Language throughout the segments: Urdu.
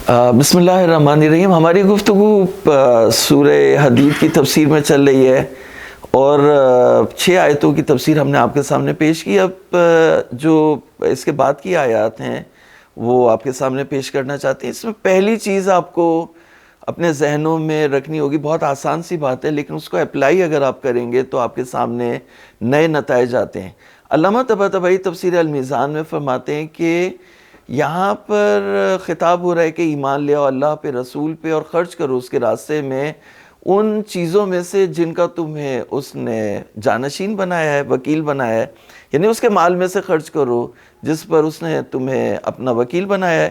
بسم اللہ الرحمن الرحیم. ہماری گفتگو سورہ حدید کی تفسیر میں چل رہی ہے اور 6 آیتوں کی تفسیر ہم نے آپ کے سامنے پیش کی. اب جو اس کے بعد کی آیات ہیں وہ آپ کے سامنے پیش کرنا چاہتے ہیں. اس میں پہلی چیز آپ کو اپنے ذہنوں میں رکھنی ہوگی. بہت آسان سی بات ہے لیکن اس کو اپلائی اگر آپ کریں گے تو آپ کے سامنے نئے نتائج آتے ہیں. علامہ طباطبائی تفسیر المیزان میں فرماتے ہیں کہ یہاں پر خطاب ہو رہا ہے کہ ایمان لے آؤ اللہ پہ، رسول پہ، اور خرچ کرو اس کے راستے میں ان چیزوں میں سے جن کا تمہیں اس نے جانشین بنایا ہے، وکیل بنایا ہے. یعنی اس کے مال میں سے خرچ کرو جس پر اس نے تمہیں اپنا وکیل بنایا ہے.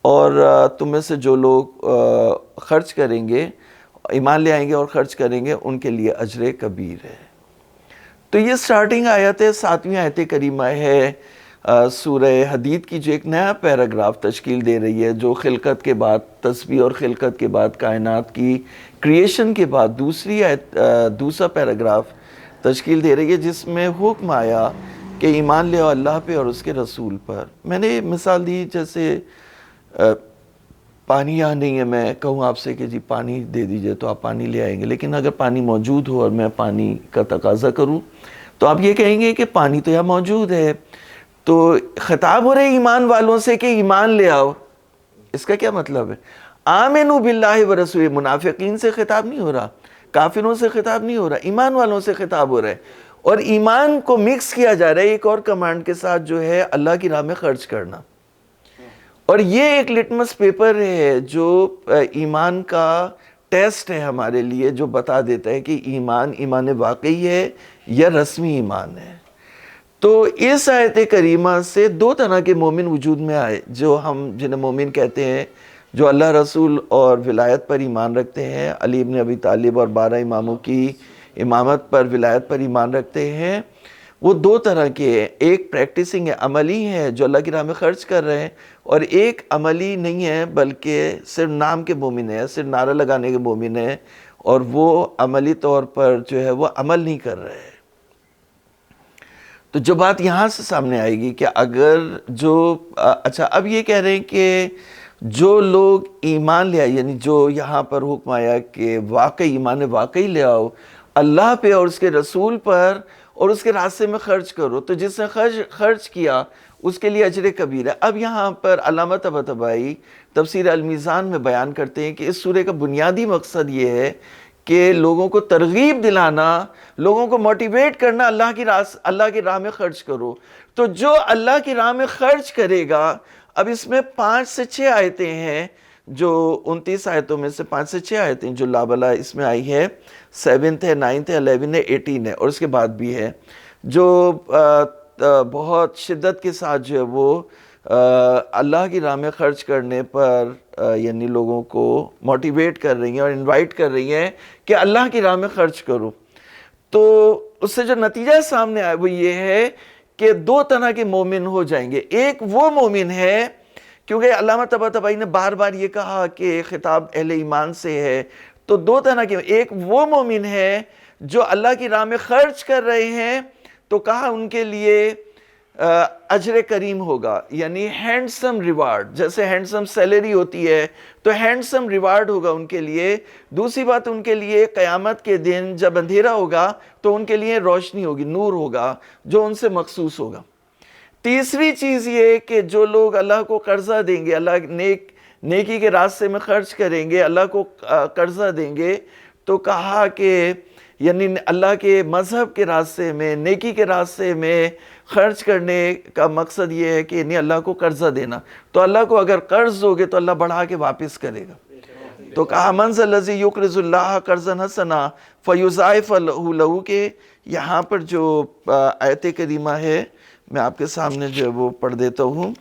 اور تم میں سے جو لوگ خرچ کریں گے، ایمان لے آئیں گے اور خرچ کریں گے، ان کے لیے اجر کبیر ہے. تو یہ سٹارٹنگ آیت ہے، 7ویں آیت کریمہ ہے سورہ حدید کی، جو ایک نیا پیراگراف تشکیل دے رہی ہے، جو خلقت کے بعد تسبیح اور خلقت کے بعد کائنات کی کریشن کے بعد دوسرا پیراگراف تشکیل دے رہی ہے، جس میں حکم آیا کہ ایمان لے آؤ اللہ پہ اور اس کے رسول پر. میں نے مثال دی جیسے پانی یہاں نہیں ہے، میں کہوں آپ سے کہ جی پانی دے دیجئے تو آپ پانی لے آئیں گے، لیکن اگر پانی موجود ہو اور میں پانی کا تقاضا کروں تو آپ یہ کہیں گے کہ پانی تو یہاں موجود ہے. تو خطاب ہو رہے ایمان والوں سے کہ ایمان لے آؤ. اس کا کیا مطلب ہے؟ آمنوا باللہ ورسولہ. منافقین سے خطاب نہیں ہو رہا، کافروں سے خطاب نہیں ہو رہا، ایمان والوں سے خطاب ہو رہا ہے. اور ایمان کو مکس کیا جا رہا ہے ایک اور کمانڈ کے ساتھ، جو ہے اللہ کی راہ میں خرچ کرنا. اور یہ ایک لٹمس پیپر ہے جو ایمان کا ٹیسٹ ہے ہمارے لیے، جو بتا دیتا ہے کہ ایمان واقعی ہے یا رسمی ایمان ہے. تو اس آیت کریمہ سے 2 طرح کے مومن وجود میں آئے، جو ہم جنہیں مومن کہتے ہیں، جو اللہ رسول اور ولایت پر ایمان رکھتے ہیں، علی بن ابی طالب اور 12 اماموں کی امامت پر، ولایت پر ایمان رکھتے ہیں. وہ 2 طرح کے ہیں. ایک پریکٹسنگ ہے، عملی ہے، جو اللہ کی راہ میں خرچ کر رہے ہیں، اور ایک عملی نہیں ہے بلکہ صرف نام کے مومن ہے، صرف نعرہ لگانے کے مومن ہے، اور وہ عملی طور پر جو ہے وہ عمل نہیں کر رہے ہیں. تو جو بات یہاں سے سامنے آئے گی کہ اگر اچھا اب یہ کہہ رہے ہیں کہ جو لوگ ایمان لے آئے، یعنی جو یہاں پر حکم آیا کہ واقعی ایمان واقعی لے آؤ اللہ پہ اور اس کے رسول پر اور اس کے راستے میں خرچ کرو، تو جس نے خرچ کیا اس کے لیے اجر کبیر ہے. اب یہاں پر علامہ طباطبائی تفسیر المیزان میں بیان کرتے ہیں کہ اس سورہ کا بنیادی مقصد یہ ہے کہ لوگوں کو ترغیب دلانا، لوگوں کو موٹیویٹ کرنا، اللہ کی راہ میں خرچ کرو. تو جو اللہ کی راہ میں خرچ کرے گا، اب اس میں 5 سے 6 آیتیں ہیں، جو 29 آیتوں میں سے 5 سے 6 آیتیں جو لابلا اس میں آئی ہے، 7 ہے، 9 ہے، 11 ہے، 18 ہے، اور اس کے بعد بھی ہے، جو بہت شدت کے ساتھ جو ہے وہ اللہ کی راہ میں خرچ کرنے پر یعنی لوگوں کو موٹیویٹ کر رہی ہیں اور انوائٹ کر رہی ہیں کہ اللہ کی راہ میں خرچ کرو. تو اس سے جو نتیجہ سامنے آیا وہ یہ ہے کہ 2 طرح کے مومن ہو جائیں گے. ایک وہ مومن ہے، کیونکہ علامہ طباطبائی نے بار بار یہ کہا کہ خطاب اہل ایمان سے ہے، تو 2 طرح کے. ایک وہ مومن ہے جو اللہ کی راہ میں خرچ کر رہے ہیں، تو کہا ان کے لیے اجر کریم ہوگا، یعنی ہینڈسم ریوارڈ. جیسے ہینڈسم سیلری ہوتی ہے تو ہینڈسم ریوارڈ ہوگا ان کے لیے. دوسری بات، ان کے لیے قیامت کے دن جب اندھیرا ہوگا تو ان کے لیے روشنی ہوگی، نور ہوگا جو ان سے مخصوص ہوگا. تیسری چیز یہ کہ جو لوگ اللہ کو قرضہ دیں گے، اللہ نیکی کے راستے میں خرچ کریں گے، اللہ کو قرضہ دیں گے، تو کہا کہ یعنی اللہ کے مذہب کے راستے میں، نیکی کے راستے میں خرچ کرنے کا مقصد یہ ہے کہ یعنی اللہ کو قرضہ دینا. تو اللہ کو اگر قرض دو گے تو اللہ بڑھا کے واپس کرے گا. تو کہا من ذا الذی یقرض اللہ قرضا حسنا فیضاعف لہ، کہ یہاں پر جو آیت کریمہ ہے میں آپ کے سامنے جو ہے وہ پڑھ دیتا ہوں.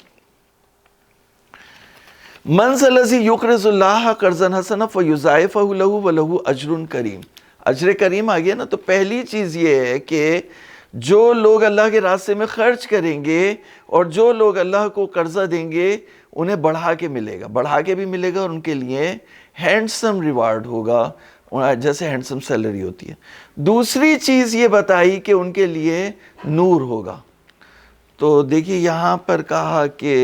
من ذا الذی یقرض اللہ قرضا حسنا فیضاعف لہ ولہ اجر کریم. اجر کریم آ گیا نا. تو پہلی چیز یہ ہے کہ جو لوگ اللہ کے راستے میں خرچ کریں گے اور جو لوگ اللہ کو قرضہ دیں گے انہیں بڑھا کے ملے گا، بڑھا کے بھی ملے گا، اور ان کے لیے ہینڈسم ریوارڈ ہوگا، جیسے ہینڈسم سیلری ہوتی ہے. دوسری چیز یہ بتائی کہ ان کے لیے نور ہوگا. تو دیکھیے یہاں پر کہا کہ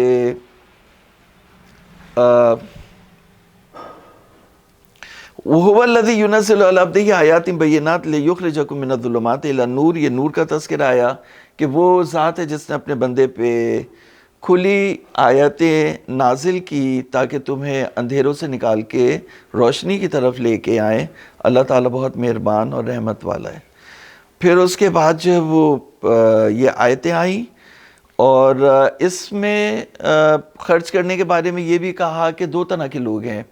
وَهُوَ الَّذِي يُنَزِّلُ عَلَىٰ عَبْدِهِ آیَاتٍ بَيِّنَاتٍ لِيُخْرِجَكُم مِّنَ الظُّلُمَاتِ إِلَى النُّورِ. یہ نور کا تذکرہ آیا کہ وہ ذات ہے جس نے اپنے بندے پہ کھلی آیتیں نازل کی تاکہ تمہیں اندھیروں سے نکال کے روشنی کی طرف لے کے آئیں. اللہ تعالیٰ بہت مہربان اور رحمت والا ہے. پھر اس کے بعد جو ہے وہ یہ آیتیں آئیں اور اس میں خرچ کرنے کے بارے میں یہ بھی کہا کہ دو طرح کے لوگ ہیں.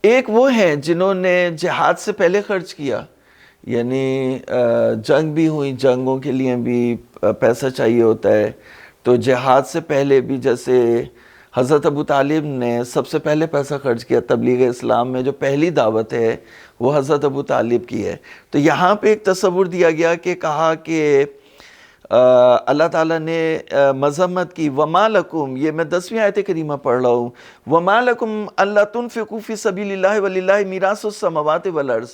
ایک وہ ہیں جنہوں نے جہاد سے پہلے خرچ کیا، یعنی جنگ بھی ہوئی، جنگوں کے لیے بھی پیسہ چاہیے ہوتا ہے، تو جہاد سے پہلے بھی جیسے حضرت ابو طالب نے سب سے پہلے پیسہ خرچ کیا. تبلیغ اسلام میں جو پہلی دعوت ہے وہ حضرت ابو طالب کی ہے. تو یہاں پہ ایک تصور دیا گیا کہ کہا کہ اللہ تعالیٰ نے مذمت کی. وَمَا لَكُمْ، یہ میں 10ویں آیت کریمہ پڑھ رہا ہوں. وَمَا لَكُمْ أَلَّا تُنْفِقُوا فِي سَبِيلِ اللَّهِ وَلِلَّهِ مِيرَاثُ السَّمَاوَاتِ وَالْأَرْضِ.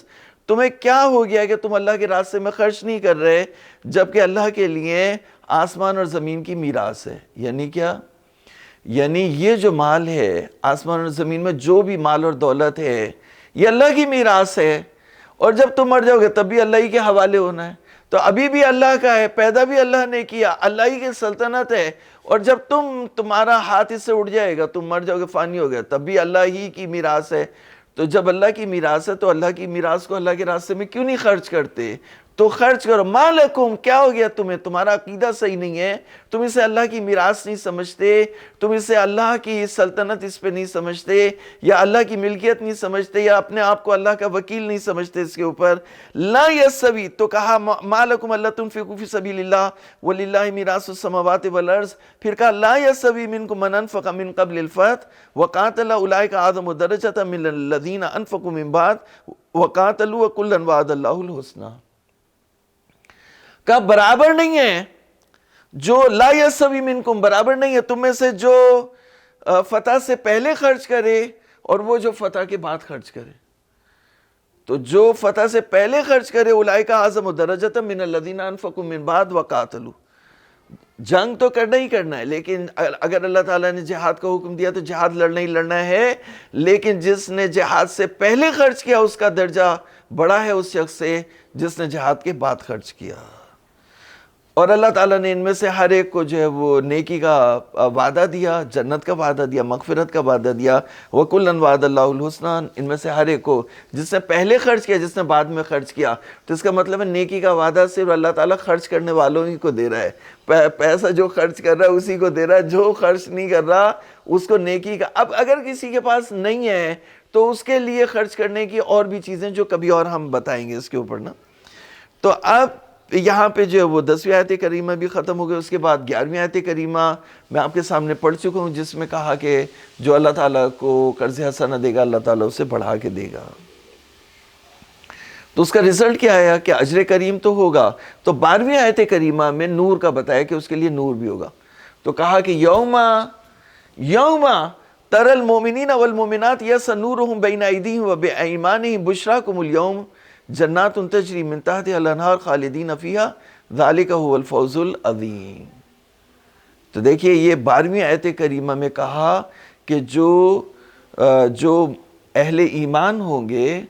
تمہیں کیا ہو گیا کہ تم اللہ کے راستے میں خرچ نہیں کر رہے جبکہ اللہ کے لیے آسمان اور زمین کی میراث ہے. یعنی کیا؟ یعنی یہ جو مال ہے، آسمان اور زمین میں جو بھی مال اور دولت ہے، یہ اللہ کی میراث ہے، اور جب تم مر جاؤ گے تب بھی اللہ ہی کے حوالے ہونا ہے. تو ابھی بھی اللہ کا ہے، پیدا بھی اللہ نے کیا، اللہ ہی کی سلطنت ہے، اور جب تمہارا ہاتھ اس سے اڑ جائے گا، تم مر جاؤ گے، فانی ہو گئے، تب بھی اللہ ہی کی میراث ہے. تو جب اللہ کی میراث ہے تو اللہ کی میراث کو اللہ کے راستے میں کیوں نہیں خرچ کرتے؟ تو خرچ کرو. ما لکم، کیا ہو گیا تمہیں؟ تمہارا عقیدہ صحیح نہیں ہے، تم اسے اللہ کی میراث نہیں سمجھتے، تم اسے اللہ کی سلطنت اس پہ نہیں سمجھتے، یا اللہ کی ملکیت نہیں سمجھتے، یا اپنے آپ کو اللہ کا وکیل نہیں سمجھتے اس کے اوپر. لا یستوی، تو کہا ما لکم الا تنفقوا فی سبیل اللہ وللہ میراث السماوات والارض. پھر کہا لا یستوی منکم من انفق من قبل الفتح وقاتل اولئک اعظم درجۃ من الذین انفقوا من بعد وقاتلوا وکلا وعد اللہ الحسنی. کہ برابر نہیں ہے جو لا یستوی منکم، برابر نہیں ہے تم میں سے جو فتح سے پہلے خرچ کرے اور وہ جو فتح کے بعد خرچ کرے. تو جو فتح سے پہلے خرچ کرے اولئک اعظم درجۃ من الذین انفقوا من بعد وقاتلوا. جنگ تو کرنا ہی کرنا ہے، لیکن اگر اللہ تعالیٰ نے جہاد کا حکم دیا تو جہاد لڑنا ہی لڑنا ہے، لیکن جس نے جہاد سے پہلے خرچ کیا اس کا درجہ بڑا ہے اس شخص سے جس نے جہاد کے بعد خرچ کیا. اور اللہ تعالیٰ نے ان میں سے ہر ایک کو جو ہے وہ نیکی کا وعدہ دیا، جنت کا وعدہ دیا، مغفرت کا وعدہ دیا. وَكُلًّا وَعَدَ اللَّهُ الْحُسْنَىٰ. ان میں سے ہر ایک کو، جس نے پہلے خرچ کیا، جس نے بعد میں خرچ کیا. تو اس کا مطلب ہے نیکی کا وعدہ صرف اللہ تعالیٰ خرچ کرنے والوں ہی کو دے رہا ہے. پیسہ جو خرچ کر رہا ہے اسی کو دے رہا ہے، جو خرچ نہیں کر رہا اس کو نیکی کا. اب اگر کسی کے پاس نہیں ہے تو اس کے لیے خرچ کرنے کی اور بھی چیزیں جو کبھی اور ہم بتائیں گے اس کے اوپر نا. تو اب یہاں پہ جو ہے وہ 10ویں آیت کریمہ بھی ختم ہو گئی. اس کے بعد 11ویں آیت کریمہ میں آپ کے سامنے پڑھ چکا ہوں، جس میں کہا کہ جو اللہ تعالیٰ کو قرض حسنہ دے گا اللہ تعالیٰ اسے بڑھا کے دے گا. تو اس کا رزلٹ کیا ہے کہ اجر کریم تو ہوگا. تو 12ویں آیت کریمہ میں نور کا بتایا کہ اس کے لیے نور بھی ہوگا. تو کہا کہ یوم تر المؤمنین والمؤمنات یسعی نورہم بین ایدیہم وبایمانہم بشراکم الیوم جنات تجری من تحتہا الانہار خالدین فیہا ذالک هو الفوز العظیم. تو دیکھیے یہ 12ویں آیت کریمہ میں کہا کہ جو اہل ایمان ہوں گے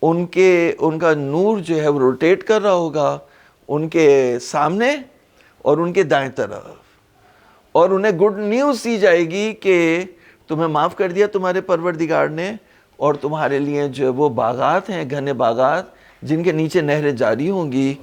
ان کا نور جو ہے وہ روٹیٹ کر رہا ہوگا ان کے سامنے اور ان کے دائیں طرف، اور انہیں گڈ نیوز دی جائے گی کہ تمہیں معاف کر دیا تمہارے پروردگار نے، اور تمہارے لیے جو وہ باغات ہیں، گھنے باغات جن کے نیچے نہریں جاری ہوں گی،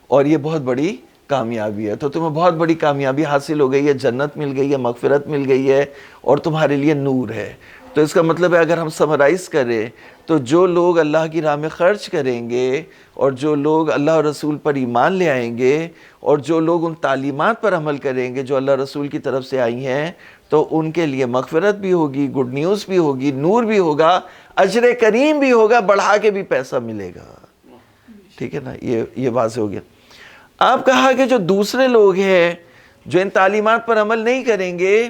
اور یہ بہت بڑی کامیابی ہے. تو تمہیں بہت بڑی کامیابی حاصل ہو گئی ہے، جنت مل گئی ہے، مغفرت مل گئی ہے، اور تمہارے لیے نور ہے. تو اس کا مطلب ہے اگر ہم سمرائز کریں تو جو لوگ اللہ کی راہ میں خرچ کریں گے، اور جو لوگ اللہ اور رسول پر ایمان لے آئیں گے، اور جو لوگ ان تعلیمات پر عمل کریں گے جو اللہ رسول کی طرف سے آئی ہیں، تو ان کے لیے مغفرت بھی ہوگی، گڈ نیوز بھی ہوگی، نور بھی ہوگا، اجر کریم بھی ہوگا، بڑھا کے بھی پیسہ ملے گا. ٹھیک ہے نا، یہ واضح ہو گیا. آپ کہا کہ جو دوسرے لوگ ہیں جو ان تعلیمات پر عمل نہیں کریں گے،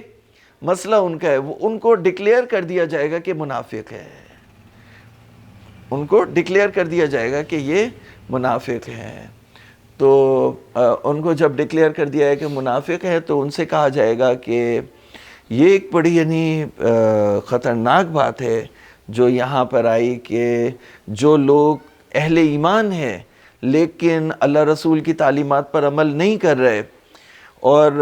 مسئلہ ان کا ہے، وہ ان کو ڈکلیئر کر دیا جائے گا کہ منافق ہے. ان کو ڈکلیئر کر دیا جائے گا کہ یہ منافق ہیں. تو ان کو جب ڈکلیئر کر دیا ہے کہ منافق ہے تو ان سے کہا جائے گا کہ یہ ایک بڑی یعنی خطرناک بات ہے جو یہاں پر آئی کہ جو لوگ اہل ایمان ہیں لیکن اللہ رسول کی تعلیمات پر عمل نہیں کر رہے اور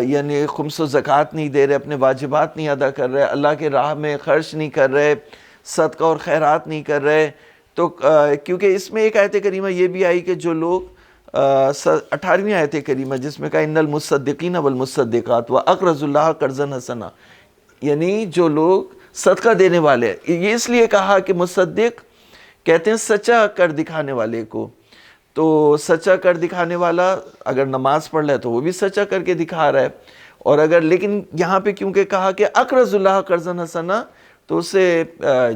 یعنی خمس و زکوٰۃ نہیں دے رہے، اپنے واجبات نہیں ادا کر رہے، اللہ کے راہ میں خرچ نہیں کر رہے، صدقہ اور خیرات نہیں کر رہے، تو کیونکہ اس میں ایک آیت کریمہ یہ بھی آئی کہ جو لوگ 18ویں آیت کریمہ جس میں کہا ان المصدقین والمصدقات واقرضوا اللہ قرضا حسنا، یعنی جو لوگ صدقہ دینے والے، یہ اس لیے کہا کہ مصدق کہتے ہیں سچا کر دکھانے والے کو، تو سچا کر دکھانے والا اگر نماز پڑھ لے تو وہ بھی سچا کر کے دکھا رہا ہے، اور اگر لیکن یہاں پہ کیونکہ کہا کہ اقرضوا اللہ قرضا حسنا، تو اسے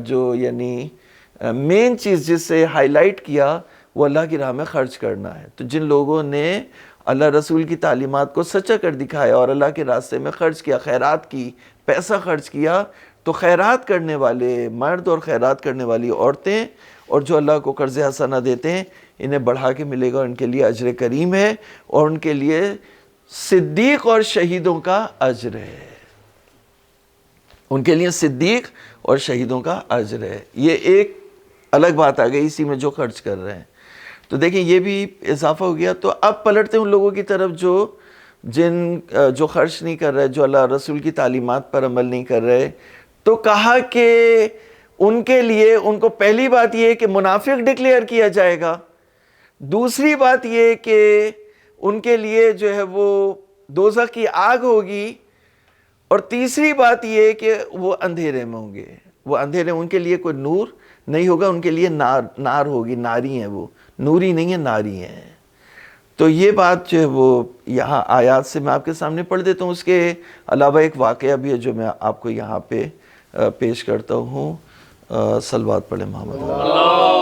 جو یعنی مین چیز جس سے ہائی لائٹ کیا وہ اللہ کی راہ میں خرچ کرنا ہے۔ تو جن لوگوں نے اللہ رسول کی تعلیمات کو سچا کر دکھایا اور اللہ کے راستے میں خرچ کیا، خیرات کی، پیسہ خرچ کیا، تو خیرات کرنے والے مرد اور خیرات کرنے والی عورتیں اور جو اللہ کو قرض حسنہ دیتے ہیں انہیں بڑھا کے ملے گا، ان کے لیے اجر کریم ہے اور ان کے لیے صدیق اور شہیدوں کا اجر ہے، ان کے لیے صدیق اور شہیدوں کا اجر ہے۔ یہ ایک الگ بات آ گئی اسی میں جو خرچ کر رہے ہیں، تو دیکھیں یہ بھی اضافہ ہو گیا۔ تو اب پلٹتے ہیں ان لوگوں کی طرف جو خرچ نہیں کر رہے، جو اللہ رسول کی تعلیمات پر عمل نہیں کر رہے، تو کہا کہ ان کے لیے ان کو پہلی بات یہ ہے کہ منافق ڈکلیئر کیا جائے گا، دوسری بات یہ کہ ان کے لیے جو ہے وہ دوزخ کی آگ ہوگی، اور تیسری بات یہ کہ وہ اندھیرے میں ہوں گے، وہ اندھیرے، ان کے لیے کوئی نور نہیں ہوگا، ان کے لیے نار ہوگی، ناری ہیں، وہ نوری نہیں ہے، ناری ہیں۔ تو یہ بات جو ہے وہ یہاں آیات سے میں آپ کے سامنے پڑھ دیتا ہوں، اس کے علاوہ ایک واقعہ بھی ہے جو میں آپ کو یہاں پہ پیش کرتا ہوں۔ صلوات پڑھیں محمد۔